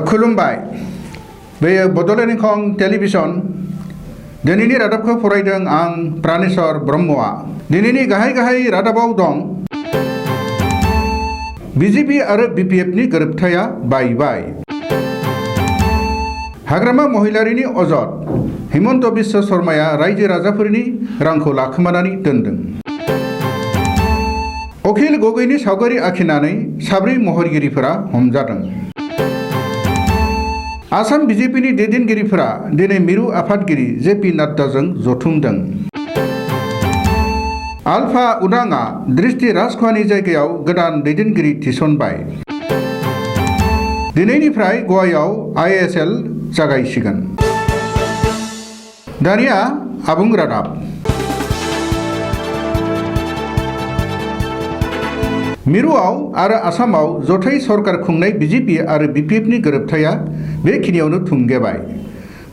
खुलुमबाय बेयो बड'लेण्ड इंखं टेलिभिजन दिनैनि रादाबखौ फरायदों आं प्राणेश्वर ब्रह्मआ दिनैनि गाहाय रादाबाव दं बीजेपी आरो बीपीएफनि गोरोबथाया बायबाय हाग्रामा महिलारिनि अजद हिमन्त बिश्व शर्माया रायजो राजाफोरनि रांखौ लाखोमानानै दोनदों अखिल गगैनि सावगारि आखिनानै साब्रै महरगिरिफोरा हमजादों आसाम बीजेपीनि दैदेनगिरिफोरा दिनै मिरु आफादगिरि जेपी नाड्डाजों जथुमदों आलफा उदांआ दृष्टि राजख'वानि जायगायाव गोदान दैदेनगिरि थिसनबाय दिनैनिफ्राय गवायाव आईएसएल जागायसिगोन दानिया आबुं रादाब मिरुआव आरो आसामाव जथाय सरकार खुंनाय बीजेपी आरो बीपीएफनि गोरोबथाया बेखिनियावनो थुंगेबाय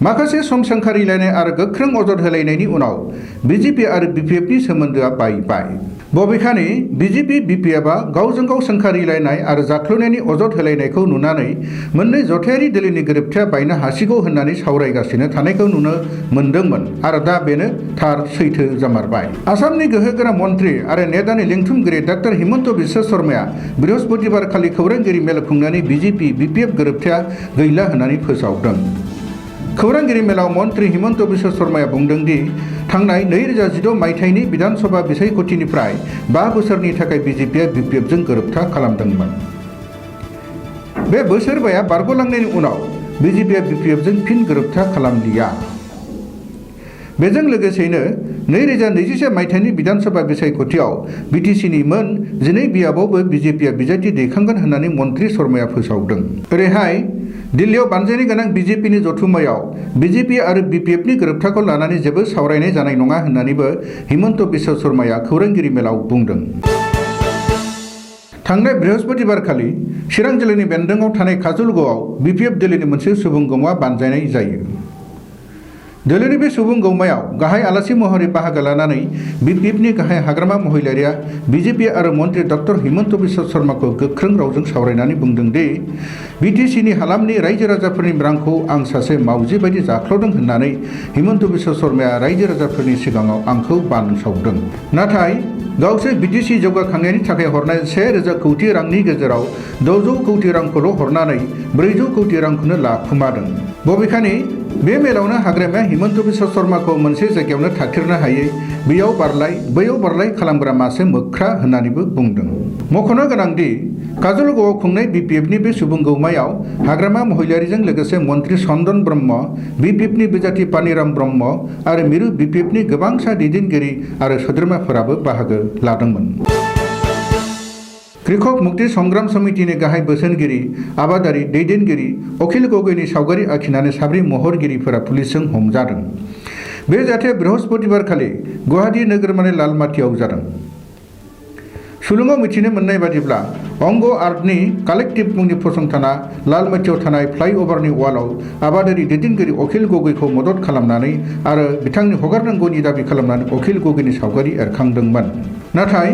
माखासे सम सोंखारिलायनाय आरो गोख्रों अजद होलायनायनि उनाव बीजेपी आरो बीपीएफनि सोमोन्दोआ बायबाय बबेखानि बीजेपी बीपीएफआ गावजों गाव सोंखारिलायनाय आरो जाख्ल'नायनि अजद होलायनायखौ नुनानै मोननै जथायारि दोलोनि गोरोबथाया बायनो हासिगौ होननानै सावरायगासिनो थानायखौ नुनो मोन्दोंमोन आरो दा बेनो थार सैथो जामारबाय आसामनि गोहोगोरा मन्त्रि आरो नेदानि लिंथुमगिरि डॉ हिमन्त बिश्व शर्माया बृहस्पतिबार खालि खौरांगिरि मेल खुंनानै बीजेपी बीपीएफ गोरोबथाया गैला होननानै फोसावदों खौरांगिरि मेलाव मन्त्रि हिमन्त बिश्व शर्माया बुंदों दि थांनाय 2016 मायथाइनि विधानसभा बिसायख'थिनिफ्राय 5 बोसोरनि थाखाय बीजेपीआ बीपीएफजों गोरोबथा खालामदोंमोन बे बोसोरबाया बारग'लांनायनि उनाव बीजेपीआ बीपीएफजों फिन गोरोबथा खालामलिया बेजों लोगोसेनो 2021 मायथाइनि विधानसभा बिसायख'थियाव बीटीसीनि मोन 12 बियाबावबो बीजेपीआ बिजाथि दैखांगोन होननानै मन्त्रि शर्माया फोसावदों ओरैहाय दिल्लीयाव बानजायनो गोनां बीजेपीनि जथुम्मायाव बीजेपी आरो बीपीएफनि गोरोबथाखौ लानानै जेबो सावरायनाय जानाय नङा होननानैबो हिमन्त बिश्व शर्माया खौरांगिरि मेलाव बुंदों थांनाय बृहस्पतिबारखालि चिरां जिल्लानि बेन्दोंआव थानाय काजलगावआव बीपीएफ दोलोनि मोनसे सुबुंगौमा बानजायनाय जायो दोलोनि बे सुबुंगौमायाव गाहाय आलासि महरै बाहागो लानानै बीपीएफनि गाहाय हाग्रामा महिलारिया बीजेपी आरो मन्त्रि डॉ हिमन्त बिश्व शर्माखौ गोख्रों रावजों सावरायनानै बुंदों दि बीटीसीनि हालामनि रायजो राजाफोरनि रांखौ आं सासे मावजि बायदि जाख्ल'दों होननानै हिमन्त बिश्व शर्माया रायजो राजाफोरनि सिगाङाव आंखौ बानसावदों नाथाय गावसोर बीटीसी जौगाखांनायनि थाखाय हरनाय 1,000 कौटि रांनि गेजेराव 600 कौटि रांखौल' हरनानै 400 कौटि रांखौनो लाखुमादों बबेखानि बे मेलावनो हाग्रामाया हिमन्त बिश्व शर्माखौ मोनसे जायगायावनो थाथेरनो हायै बैयाव बारलाय खालामग्रा मासे मोख्रा होननानैबो बुंदों मख'नो गोनांदि काजलगावआव खुंनाय बीपीएफनि बे सुबुंगौमायाव हाग्रामा महिलारिजों लोगोसे मन्त्रि चन्दन ब्रह्म बीपीएफनि बिजाथि पानिराम ब्रह्म आरो मिरु बीपीएफनि गोबांसा दैदेनगिरि आरो सोद्रोमाफोराबो बाहागो लादोंमोन कृषक मुक्ति संग्राम समितिनि गाहाय बोसोनगिरि आबादारि दैदेनगिरि अखिल गगैनि सावगारि आखिनानै साब्रै महरगिरिफोरा पुलिसजों हमजादों बे जाथाया बृहस्पतिबारखालि गुवाहाटी नोगोरमानि लालमाटियाव जादों सुलुङाव मिथिनो मोननाय बादिब्ला अंग आर्टनि कालेक्टिभ मुंनि फसंथाना लालमाटियाव थानाय फ्लाइअभारनि वालाव आबादारि दैदेनगिरि अखिल गगैखौ मदद खालामनानै आरो बिथांनि हगारनांगौनि दाबि खालामनानै अखिल गगैनि सावगारि एरखांदोंमोन नाथाय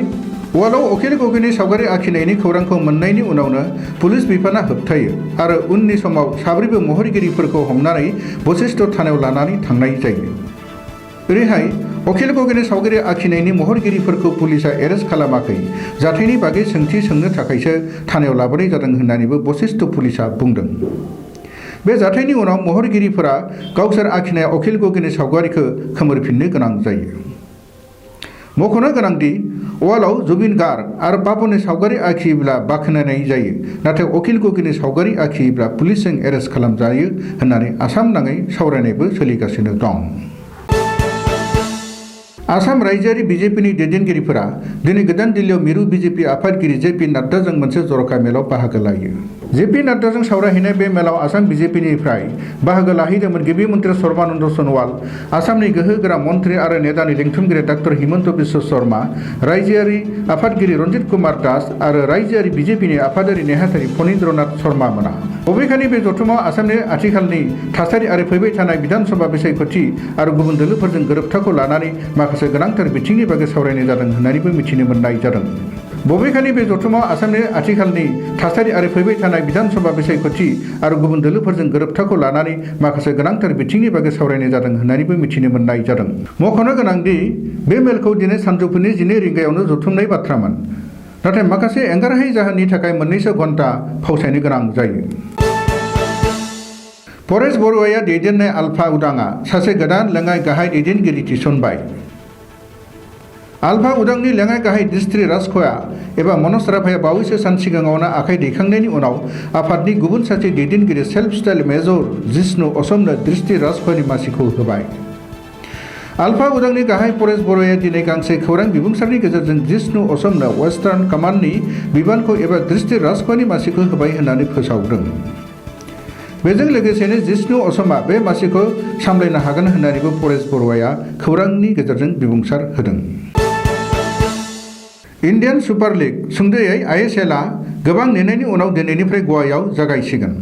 वालाव अखिल गगैनि सावगारि आखिनायनि खौरांखौ मोननायनि उनावनो पुलिस बिफाना होबथायो आरो उननि समाव साब्रैबो महरगिरिफोरखौ हमनानै बशिष्ठ थानायाव लानानै थांनाय जायो ओरैहाय अखिल गगैनि सावगारि आखिनायनि महरगिरिफोरखौ पुलिसा एरेस्ट खालामाखै जाथायनि बागै सोंथि सोंनो थाखायसो थानायाव लाबोनाय जादों होननानैबो बशिष्ठ पुलिसा बुंदों बे जाथायनि उनाव महरगिरिफोरा गावसोर आखिनाय अखिल गगैनि सावगारिखौ खोमोरफिननो गोनां जायो मख'नो गोनांदि वालाव जुबिन गार्ग आरो बाबुनि सावगारि आखियोब्ला बाख्नायनाय जायो नाथाय अखिल गगैनि सावगारि आखियोब्ला पुलिसजों एरेस्ट खालामजायो होननानै आसाम नाङै सावरायनायबो सोलिगासिनो दं आसाम रायजोआरि बीजेपीनि दैदेनगिरिफोरा दिनै गोदान दिल्लीयाव मिरु बीजेपी आफादगिरि जेपी नाड्डाजों मोनसे जर'खा मेलाव बाहागो लायो जेपी नाड्डाजों सावरायहैनाय बे मेलाव आसाम बीजेपीनिफ्राय बाहागो लाहैदोंमोन गिबि मन्त्रि सर्बानन्द सन'वाल आसामनि गोहोगोरा मन्त्रि आरो नेदानि लिंथुमगिरि डॉ हिमन्त बिश्व शर्मा रायजोआरि आफादगिरि रन्जित कुमार दास आरो रायजोआरि बीजेपीनि आफादारि नेहाथारि फणीन्द्रनाथ शर्मा मोना बबेखानि बे जथुमाव आसामनि आथिखालनि थासारि आरो फैबाय थानाय विधानसभा बिसायख'थि आरो गुबुन दोलोफोरजों गोरोबथाखौ लानानै माखासे गोनांथार बिथिंनि बागै सावरायनाय जादों होननानैबो मिथिनो मोननाय जादों बबेखानि बे जथुमाव आसामनि आथिखालनि थासारि आरो फैबाय थानाय बिधानसभा बिसायख'थि आरो गुबुन दोलोफोरजों गोरोबथाखौ लानानै माखासे गोनांथार बिथिंनि बागै सावरायनाय जादों होननानैबो मिथिनो मोननाय जादों। मख'नो गोनांदि बे मेलखौ दिनै सानजौफुनि 12 रिंगायावनो जथुमनाय बाथ्रामोन, नाथाय माखासे एंगारहायै जाहोननि थाखाय मोननैसो घन्टा फावसायनो गोनां जायो। परेश बरुवाया दैदेननाय आलफा उदांआ सासे गोदान लेङाइ गाहाय दैदेनगिरि थिसनबाय। आलफा उदांनि लेङाइ गाहाय धृष्टि राजख'या एबा मनज राभाया बावैसो सान सिगाङावनो आखाइ दैखांनायनि उनाव आफादनि गुबुन सासे दैदेनगिरि self style major Jishnu असमनो Dhrishti राजख'यानि मासिखौ होबाय। आलफा उदांनि गाहाय परेश बरुवाया दिनै गांसे खौरां बिबुंसारनि गेजेरजों जिष्णु असमनो वेस्टार्न कमान्डनि बिबानखौ एबा धृष्टि राजख'यानि मासिखौ होबाय होननानै फोसावदों। बेजों लोगोसेनो जिष्णु असमआ बे मासिखौ सामलायनो हागोन होननानैबो परेश बरुवाया खौरांनि गेजेरजों बिबुंसार होदों। इन्डियान सुपार लिग सुंद'यै आइएसएलआ गोबां नेनायनि उनाव दिनैनिफ्राय गवायाव जागायसिगोन।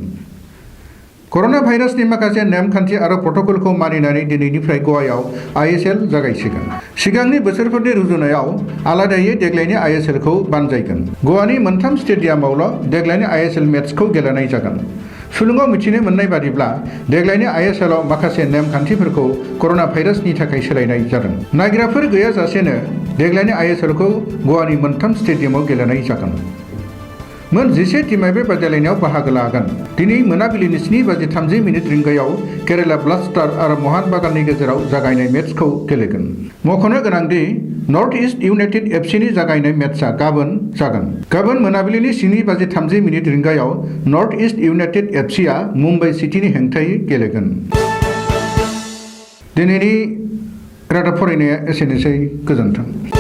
कर'ना भाइरासनि माखासे नेमखान्थि आरो प्रट'कलखौ मानिनानै दिनैनिफ्राय गवायाव आइएसएल जागायसिगोन। सिगांनि बोसोरफोरनि रुजुनायाव आलादायै देग्लायनि आइएसएलखौ बानजायगोन। गवानि मोनथाम स्टेडियामावल' देग्लायनि आइएसएल मेचखौ गेलेनाय जागोन। सुलुङाव मिथिनो मोननाय बादिब्ला देग्लायनि आइएसएलआव माखासे नेमखान्थिफोरखौ कर'ना भाइरासनि थाखाय सोलायनाय जादों। नायग्राफोर गैयाजासेनो देग्लायनि आइएसएलखौ गवानि मोनथाम स्टेडियामाव गेलेनाय जागोन। मोन 11 टीमआ बे बादायलायनायाव बाहागो लागोन। दिनै मोनाबिलिनि 7:30 रिंगायाव केरेला ब्लास्टार आरो महन बागाननि गेजेराव जागायनाय मेचखौ गेलेगोन। मख'नो गोनांदि नर्थ इस्ट इउनाइटेड एफसिनि जागायनाय मेचआ गाबोन जागोन। गाबोन मोनाबिलिनि 7:30 रिंगायाव नर्थ इस्ट इउनाइटेड एफसिआ मुम्बाइ सिटीनि हेंथायै गेलेगोन। दिनैनि रादाब फरायनाया एसेनोसै। गोजोन्थों।